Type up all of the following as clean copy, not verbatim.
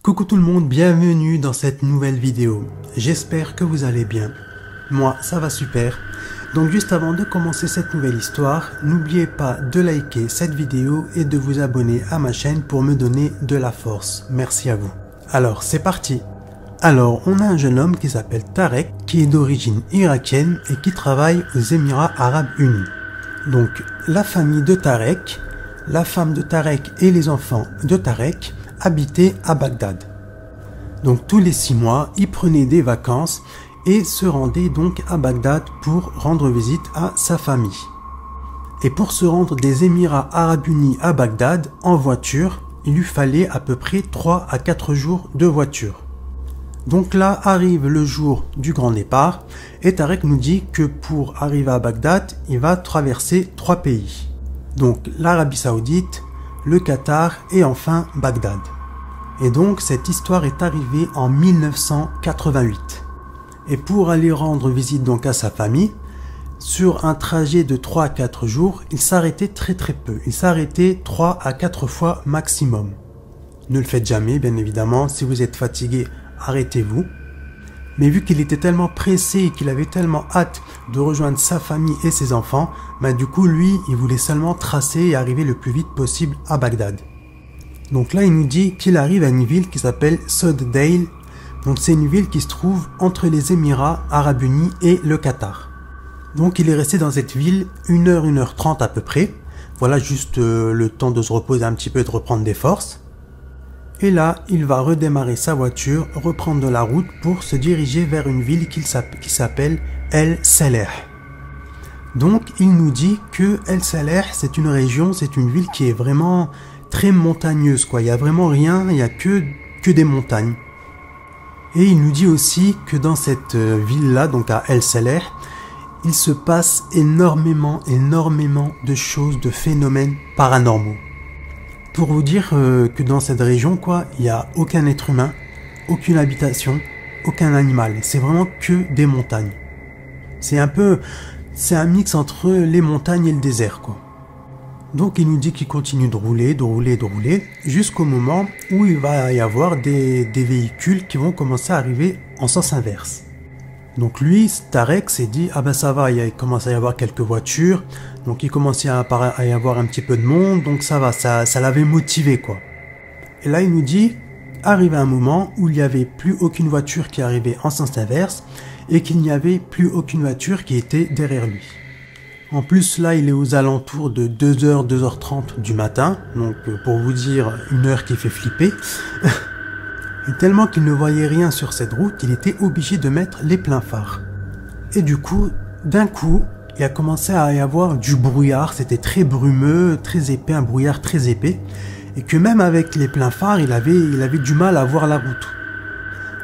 Coucou tout le monde, bienvenue dans cette nouvelle vidéo. J'espère que vous allez bien. Moi, ça va super. Donc juste avant de commencer cette nouvelle histoire, n'oubliez pas de liker cette vidéo et de vous abonner à ma chaîne pour me donner de la force. Merci à vous. Alors, c'est parti. Alors, on a un jeune homme qui s'appelle Tarek, qui est d'origine irakienne et qui travaille aux Émirats Arabes Unis. Donc, la famille de Tarek, la femme de Tarek et les enfants de Tarek habitaient à Bagdad. Donc, tous les 6 mois, il prenait des vacances et se rendait donc à Bagdad pour rendre visite à sa famille. Et pour se rendre des Émirats Arabes Unis à Bagdad en voiture, il lui fallait à peu près 3 à 4 jours de voiture. Donc là arrive le jour du grand départ et Tarek nous dit que pour arriver à Bagdad, il va traverser 3 pays. Donc l'Arabie Saoudite, le Qatar et enfin Bagdad. Et donc cette histoire est arrivée en 1988. Et pour aller rendre visite donc à sa famille, sur un trajet de 3 à 4 jours, il s'arrêtait très peu. Il s'arrêtait 3 à 4 fois maximum. Ne le faites jamais, bien évidemment. Si vous êtes fatigué, arrêtez-vous. Mais vu qu'il était tellement pressé et qu'il avait tellement hâte de rejoindre sa famille et ses enfants, du coup, lui, il voulait seulement tracer et arriver le plus vite possible à Bagdad. Donc là, il nous dit qu'il arrive à une ville qui s'appelle Soddale. Donc c'est une ville qui se trouve entre les Émirats Arabes Unis et le Qatar. Donc il est resté dans cette ville 1h30 à peu près. Voilà juste le temps de se reposer un petit peu et de reprendre des forces. Et là, il va redémarrer sa voiture, reprendre la route pour se diriger vers une ville qui s'appelle El Saleh. Donc il nous dit que El Saleh, c'est une région, c'est une ville qui est vraiment très montagneuse, quoi. Il n'y a vraiment rien, il n'y a que des montagnes. Et il nous dit aussi que dans cette ville-là, donc à El Saleh, il se passe énormément de choses, de phénomènes paranormaux. Pour vous dire que dans cette région, quoi, il n'y a aucun être humain, aucune habitation, aucun animal. C'est vraiment que des montagnes. C'est un mix entre les montagnes et le désert, quoi. Donc il nous dit qu'il continue de rouler, jusqu'au moment où il va y avoir des véhicules qui vont commencer à arriver en sens inverse. Donc lui, Tarek s'est dit, ah ben ça va, il commence à y avoir quelques voitures, donc il commençait à y avoir un petit peu de monde, donc ça va, ça l'avait motivé, quoi. Et là il nous dit, arrivé un moment où il n'y avait plus aucune voiture qui arrivait en sens inverse, et qu'il n'y avait plus aucune voiture qui était derrière lui. En plus, là, il est aux alentours de 2h, 2h30 du matin. Donc, pour vous dire, une heure qui fait flipper. Et tellement qu'il ne voyait rien sur cette route, il était obligé de mettre les pleins phares. Et du coup, d'un coup, il a commencé à y avoir du brouillard. C'était très brumeux, très épais, un brouillard très épais. Et que même avec les pleins phares, il avait du mal à voir la route.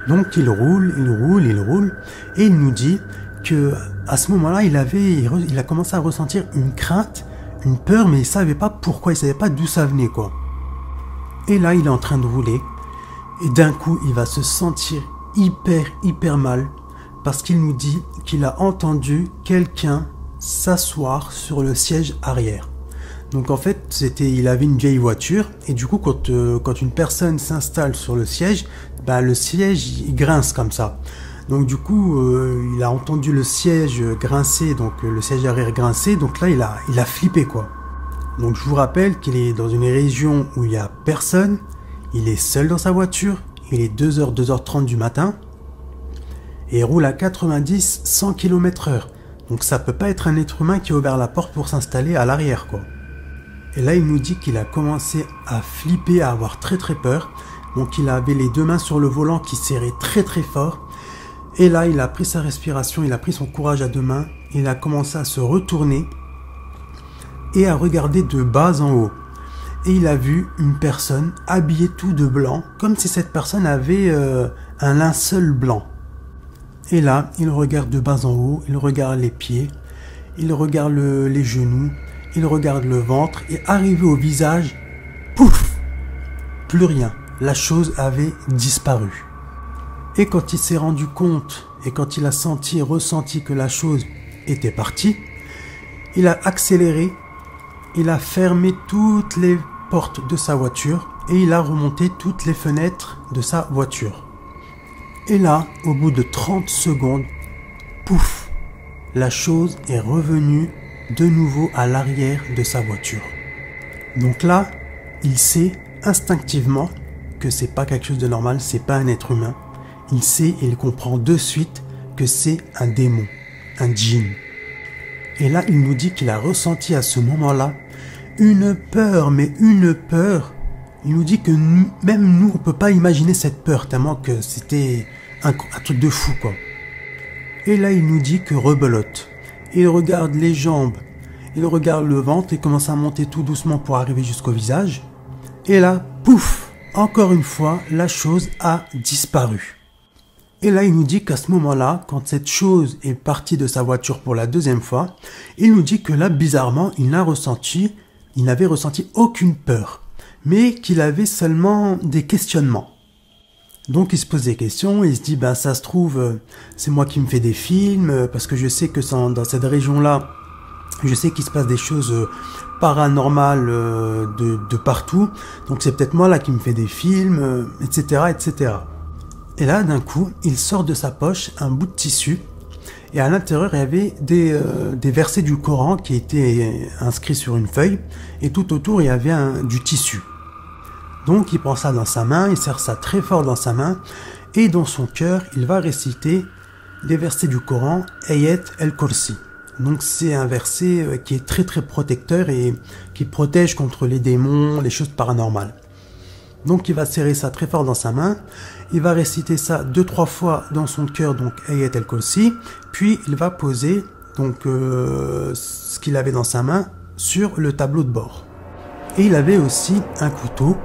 Donc, il roule. Et il nous dit que à ce moment-là, il a commencé à ressentir une crainte, une peur, mais il savait pas pourquoi, il savait pas d'où ça venait, quoi. Et là, il est en train de rouler, et d'un coup, il va se sentir hyper mal, parce qu'il nous dit qu'il a entendu quelqu'un s'asseoir sur le siège arrière. Donc en fait, il avait une vieille voiture, et du coup, quand une personne s'installe sur le siège il grince comme ça. Donc du coup, il a entendu le siège grincer, donc le siège arrière grincer, donc là il a flippé, quoi. Donc je vous rappelle qu'il est dans une région où il n'y a personne, il est seul dans sa voiture, il est 2h, 2h30 du matin, et il roule à 90, 100 km/h. Donc ça peut pas être un être humain qui a ouvert la porte pour s'installer à l'arrière, quoi. Et là il nous dit qu'il a commencé à flipper, à avoir très peur, donc il avait les 2 mains sur le volant qui serraient très fort. Et là, il a pris sa respiration, il a pris son courage à 2 mains, il a commencé à se retourner et à regarder de bas en haut. Et il a vu une personne habillée tout de blanc, comme si cette personne avait un linceul blanc. Et là, il regarde de bas en haut, il regarde les pieds, il regarde les genoux, il regarde le ventre, et arrivé au visage, pouf, plus rien. La chose avait disparu. Et quand il s'est rendu compte, et quand il a ressenti que la chose était partie, il a accéléré, il a fermé toutes les portes de sa voiture et il a remonté toutes les fenêtres de sa voiture. Et là, au bout de 30 secondes, pouf, la chose est revenue de nouveau à l'arrière de sa voiture. Donc là, il sait instinctivement que c'est pas quelque chose de normal, c'est pas un être humain. Il sait et il comprend de suite que c'est un démon, un djinn. Et là, il nous dit qu'il a ressenti à ce moment-là une peur, mais une peur. Il nous dit que même nous, on peut pas imaginer cette peur, tellement que c'était un truc de fou, quoi. Et là, il nous dit que rebelote. Il regarde les jambes, il regarde le ventre et commence à monter tout doucement pour arriver jusqu'au visage. Et là, pouf, encore une fois, la chose a disparu. Et là, il nous dit qu'à ce moment-là, quand cette chose est partie de sa voiture pour la deuxième fois, il nous dit que là, bizarrement, il n'avait ressenti aucune peur, mais qu'il avait seulement des questionnements. Donc il se pose des questions, il se dit, ben ça se trouve, c'est moi qui me fais des films, parce que je sais que dans cette région-là, je sais qu'il se passe des choses paranormales de partout, donc c'est peut-être moi là qui me fais des films, etc., etc. Et là, d'un coup, il sort de sa poche un bout de tissu, et à l'intérieur, il y avait des versets du Coran qui étaient inscrits sur une feuille, et tout autour, il y avait du tissu. Donc, il prend ça dans sa main, il serre ça très fort dans sa main, et dans son cœur, il va réciter les versets du Coran, Ayat el-Kursi. Donc, c'est un verset qui est très très protecteur et qui protège contre les démons, les choses paranormales. Donc, il va serrer ça très fort dans sa main, il va réciter ça 2-3 fois dans son cœur, donc Ayat el-Kursi, puis il va poser donc ce qu'il avait dans sa main sur le tableau de bord. Et il avait aussi un couteau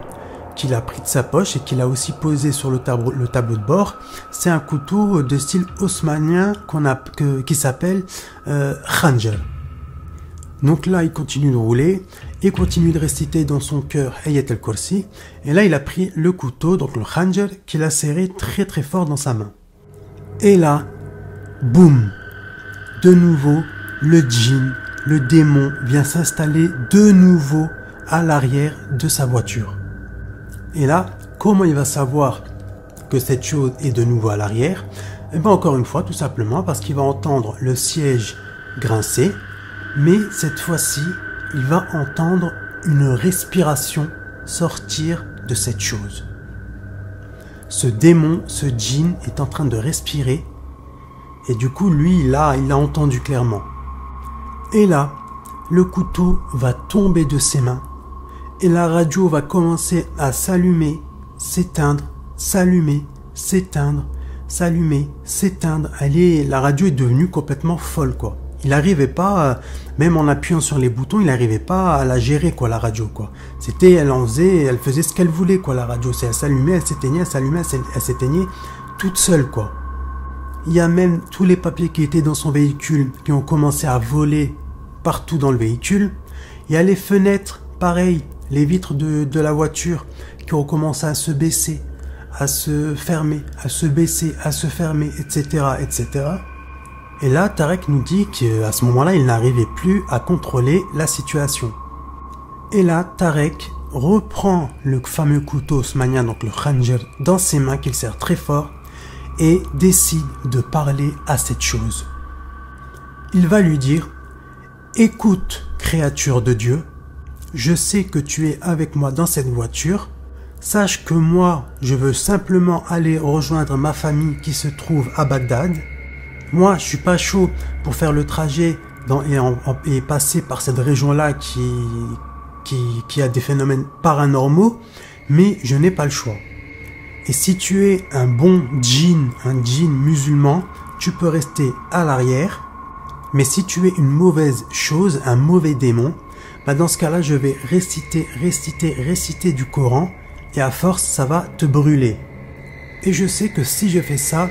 qu'il a pris de sa poche et qu'il a aussi posé sur le tableau de bord. C'est un couteau de style haussmannien qui s'appelle Khanjar. Donc là, il continue de rouler et continue de réciter dans son cœur Ayat el-Kursi. Et là, il a pris le couteau, donc le Khanjar, qu'il a serré très très fort dans sa main. Et là, boum, de nouveau, le djinn, le démon vient s'installer de nouveau à l'arrière de sa voiture. Et là, comment il va savoir que cette chose est de nouveau à l'arrière? Eh bien, encore une fois, tout simplement parce qu'il va entendre le siège grincer, mais cette fois-ci, il va entendre une respiration sortir de cette chose. Ce démon, ce djinn est en train de respirer, et du coup, lui, il a entendu clairement. Et là, le couteau va tomber de ses mains, et la radio va commencer à s'allumer, s'éteindre, s'allumer, s'éteindre, s'allumer, s'éteindre. La radio est devenue complètement folle, quoi. Il n'arrivait pas, même en appuyant sur les boutons, il n'arrivait pas à la gérer, quoi, la radio, quoi. C'était, elle faisait ce qu'elle voulait, quoi, la radio. Elle s'allumait, elle s'éteignait, elle s'allumait, elle s'éteignait, toute seule, quoi. Il y a même tous les papiers qui étaient dans son véhicule qui ont commencé à voler partout dans le véhicule. Il y a les fenêtres, pareil, les vitres de la voiture qui ont commencé à se baisser, à se fermer, à se baisser, à se fermer, etc., etc. Et là, Tarek nous dit qu'à ce moment-là, il n'arrivait plus à contrôler la situation. Et là, Tarek reprend le fameux couteau haussmannien, donc le Khanjar, dans ses mains qu'il serre très fort et décide de parler à cette chose. Il va lui dire « Écoute, créature de Dieu, je sais que tu es avec moi dans cette voiture. Sache que moi, je veux simplement aller rejoindre ma famille qui se trouve à Bagdad. Moi, je suis pas chaud pour faire le trajet et passer par cette région-là qui a des phénomènes paranormaux, mais je n'ai pas le choix. Et si tu es un bon djinn, un djinn musulman, tu peux rester à l'arrière. Mais si tu es une mauvaise chose, un mauvais démon, bah dans ce cas-là, je vais réciter du Coran, et à force, ça va te brûler. Et je sais que si je fais ça,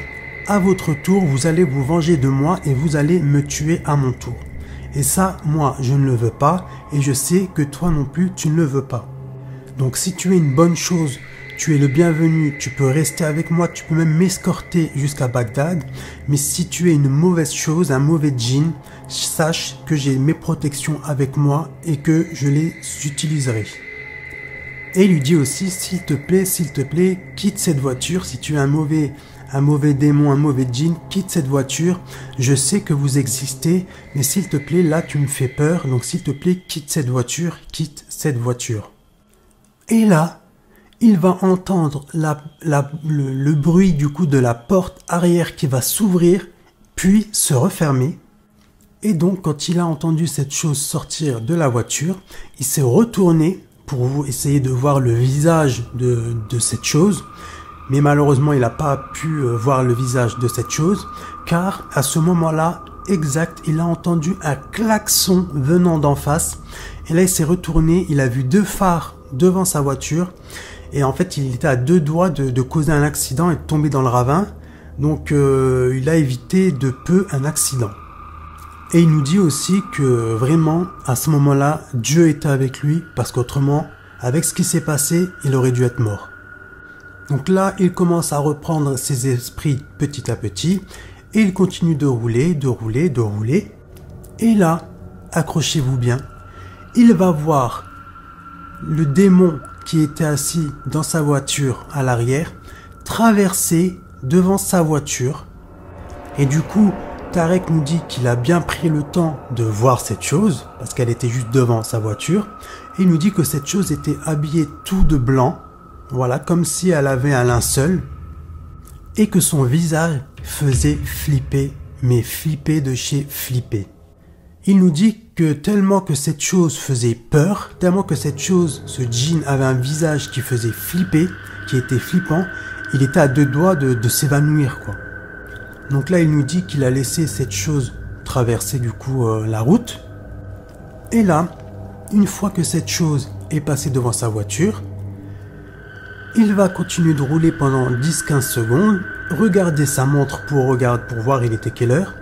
à votre tour, vous allez vous venger de moi et vous allez me tuer à mon tour. Et ça, moi, je ne le veux pas, et je sais que toi non plus, tu ne le veux pas. Donc si tu es une bonne chose, tu es le bienvenu, tu peux rester avec moi, tu peux même m'escorter jusqu'à Bagdad. Mais si tu es une mauvaise chose, un mauvais djinn, sache que j'ai mes protections avec moi et que je les utiliserai. Et il lui dit aussi, s'il te plaît, quitte cette voiture. Si tu es un mauvais démon, un mauvais djinn, quitte cette voiture. Je sais que vous existez, mais s'il te plaît, là tu me fais peur. Donc s'il te plaît, quitte cette voiture, quitte cette voiture. Et là, il va entendre le bruit du coup de la porte arrière qui va s'ouvrir, puis se refermer. Et donc, quand il a entendu cette chose sortir de la voiture, il s'est retourné pour essayer de voir le visage de cette chose. Mais malheureusement, il n'a pas pu voir le visage de cette chose, car à ce moment-là, exact, il a entendu un klaxon venant d'en face. Et là, il s'est retourné, il a vu deux phares devant sa voiture. Et en fait, il était à deux doigts de causer un accident et de tomber dans le ravin. Donc, il a évité de peu un accident. Et il nous dit aussi que vraiment, à ce moment-là, Dieu était avec lui, parce qu'autrement, avec ce qui s'est passé, il aurait dû être mort. Donc là, il commence à reprendre ses esprits petit à petit, et il continue de rouler. Et là, accrochez-vous bien, il va voir le démon qui était assis dans sa voiture à l'arrière, traverser devant sa voiture. Et du coup, Tarek nous dit qu'il a bien pris le temps de voir cette chose, parce qu'elle était juste devant sa voiture. Et il nous dit que cette chose était habillée tout de blanc, voilà, comme si elle avait un linceul, et que son visage faisait flipper, mais flipper de chez flipper. Il nous dit que tellement que cette chose faisait peur, tellement que cette chose, ce djinn avait un visage qui faisait flipper, qui était flippant, il était à deux doigts de s'évanouir, quoi. Donc là, il nous dit qu'il a laissé cette chose traverser du coup la route. Et là, une fois que cette chose est passée devant sa voiture, il va continuer de rouler pendant 10-15 secondes, regarder sa montre pour voir il était quelle heure.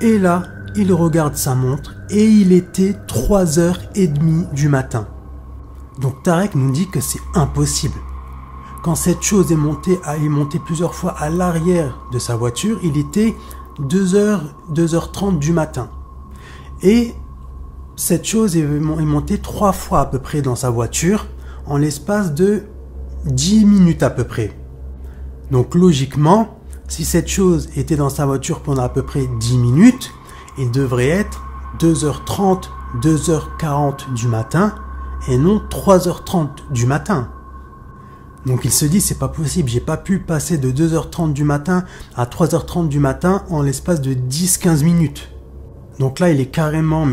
Et là, il regarde sa montre et il était 3h30 du matin. Donc Tarek nous dit que c'est impossible. Quand cette chose est montée plusieurs fois à l'arrière de sa voiture, il était 2h30 du matin. Et cette chose est montée 3 fois à peu près dans sa voiture en l'espace de 10 minutes à peu près. Donc logiquement, si cette chose était dans sa voiture pendant à peu près 10 minutes, il devrait être 2h30, 2h40 du matin et non 3h30 du matin. Donc il se dit, c'est pas possible, j'ai pas pu passer de 2h30 du matin à 3h30 du matin en l'espace de 10-15 minutes. Donc là, il est carrément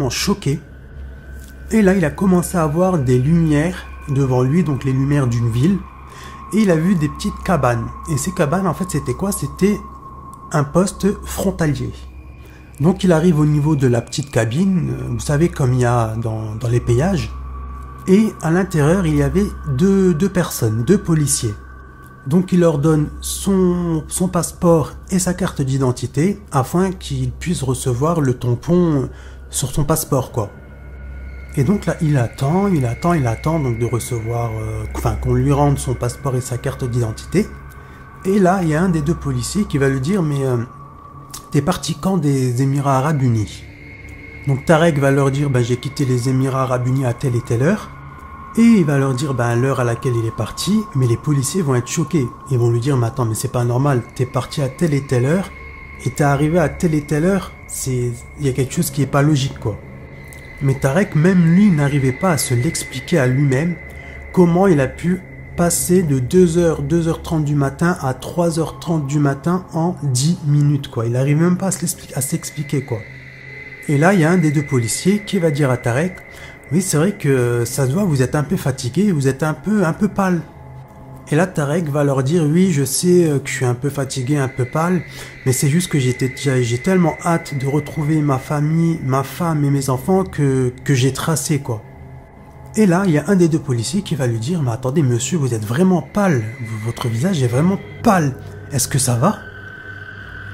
choqué. Et là, il a commencé à voir des lumières devant lui, donc les lumières d'une ville. Et il a vu des petites cabanes. Et ces cabanes, en fait, c'était quoi? C'était un poste frontalier. Donc il arrive au niveau de la petite cabine, vous savez, comme il y a dans les péages. Et à l'intérieur, il y avait deux personnes, deux policiers. Donc il leur donne son passeport et sa carte d'identité afin qu'ils puissent recevoir le tampon sur son passeport, quoi. Et donc là, il attend donc de recevoir, qu'on lui rende son passeport et sa carte d'identité. Et là, il y a un des deux policiers qui va lui dire, mais t'es parti quand des Émirats Arabes Unis? Donc Tarek va leur dire, j'ai quitté les Émirats Arabes Unis à telle et telle heure. Et il va leur dire l'heure à laquelle il est parti, mais les policiers vont être choqués. Ils vont lui dire, mais attends, mais c'est pas normal, t'es parti à telle et telle heure, et t'es arrivé à telle et telle heure, il y a quelque chose qui est pas logique, quoi. Mais Tarek, même lui, n'arrivait pas à se l'expliquer à lui-même, comment il a pu passer de 2h, 2h30 du matin à 3h30 du matin en 10 minutes, quoi. Il n'arrive même pas à s'expliquer, quoi. Et là, il y a un des deux policiers qui va dire à Tarek, oui, c'est vrai que ça se voit, vous êtes un peu fatigué, vous êtes un peu pâle. Et là, Tarek va leur dire, oui, je sais que je suis un peu fatigué, un peu pâle, mais c'est juste que j'ai tellement hâte de retrouver ma famille, ma femme et mes enfants que j'ai tracé, quoi. Et là, il y a un des deux policiers qui va lui dire, mais attendez, monsieur, vous êtes vraiment pâle, votre visage est vraiment pâle, est-ce que ça va?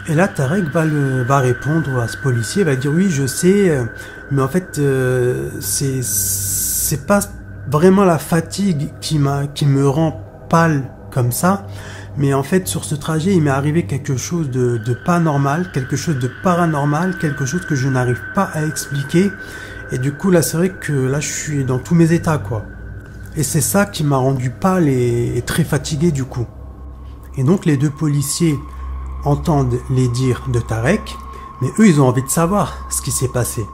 Et là, Tarek va répondre à ce policier, va dire, oui, je sais, mais en fait, c'est pas vraiment la fatigue qui me rend pâle comme ça, mais en fait, sur ce trajet, il m'est arrivé quelque chose de pas normal, quelque chose de paranormal, quelque chose que je n'arrive pas à expliquer, et du coup, là, c'est vrai que là, je suis dans tous mes états, quoi. Et c'est ça qui m'a rendu pâle et très fatigué du coup. Et donc les deux policiers entendent les dires de Tarek, mais eux ils ont envie de savoir ce qui s'est passé.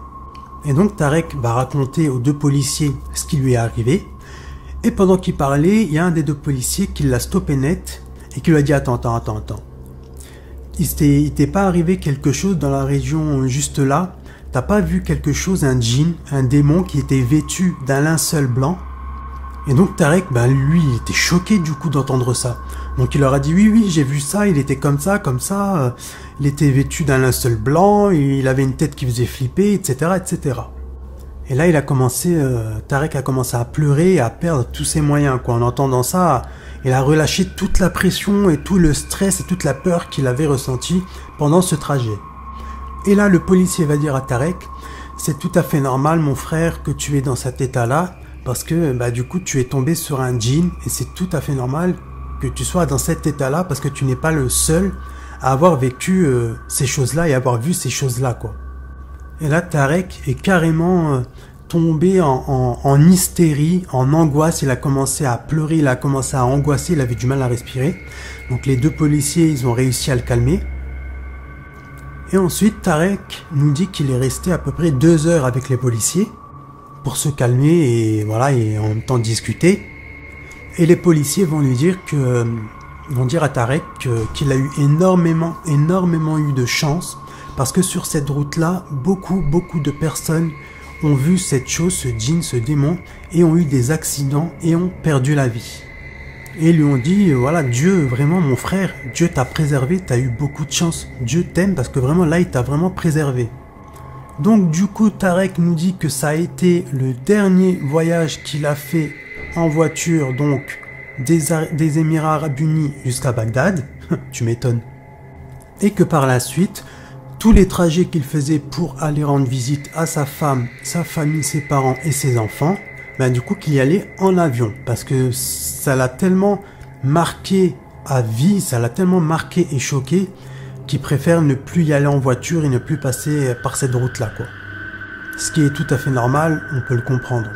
Et donc Tarek va raconter aux deux policiers ce qui lui est arrivé. Et pendant qu'il parlait, il y a un des deux policiers qui l'a stoppé net et qui lui a dit attends. Il t'est pas arrivé quelque chose dans la région juste là? T'as pas vu quelque chose, un djinn, un démon qui était vêtu d'un linceul blanc? Et donc Tarek, lui, il était choqué du coup d'entendre ça. Donc il leur a dit oui, j'ai vu ça, il était comme ça, il était vêtu d'un linceul blanc, il avait une tête qui faisait flipper, etc., etc. Et là, Tarek a commencé à pleurer et à perdre tous ses moyens, quoi. En entendant ça, il a relâché toute la pression et tout le stress et toute la peur qu'il avait ressenti pendant ce trajet. Et là, le policier va dire à Tarek, c'est tout à fait normal, mon frère, que tu es dans cet état-là, parce que du coup tu es tombé sur un djinn et c'est tout à fait normal que tu sois dans cet état-là parce que tu n'es pas le seul à avoir vécu ces choses-là et avoir vu ces choses-là, quoi. Et là Tarek est carrément tombé en hystérie, en angoisse, il a commencé à pleurer, il a commencé à angoisser, il avait du mal à respirer. Donc les deux policiers, ils ont réussi à le calmer. Et ensuite Tarek nous dit qu'il est resté à peu près 2 heures avec les policiers pour se calmer et voilà, et en même temps discuter. Et les policiers vont dire à Tarek qu'il a eu énormément eu de chance parce que sur cette route-là, beaucoup de personnes ont vu cette chose, ce djinn, ce démon, et ont eu des accidents et ont perdu la vie. Et ils lui ont dit, voilà, Dieu, vraiment mon frère, Dieu t'a préservé, t'as eu beaucoup de chance, Dieu t'aime parce que vraiment là, il t'a vraiment préservé. Donc du coup, Tarek nous dit que ça a été le dernier voyage qu'il a fait en voiture, donc des Émirats Arabes Unis jusqu'à Bagdad, tu m'étonnes. Et que par la suite, tous les trajets qu'il faisait pour aller rendre visite à sa femme, sa famille, ses parents et ses enfants, du coup qu'il y allait en avion, parce que ça l'a tellement marqué à vie, ça l'a tellement marqué et choqué, qui préfèrent ne plus y aller en voiture et ne plus passer par cette route-là, quoi. Ce qui est tout à fait normal, on peut le comprendre.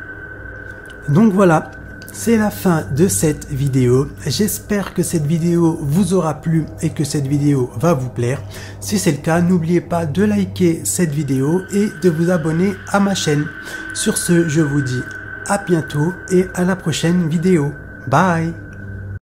Donc voilà, c'est la fin de cette vidéo. J'espère que cette vidéo vous aura plu et que cette vidéo va vous plaire. Si c'est le cas, n'oubliez pas de liker cette vidéo et de vous abonner à ma chaîne. Sur ce, je vous dis à bientôt et à la prochaine vidéo. Bye!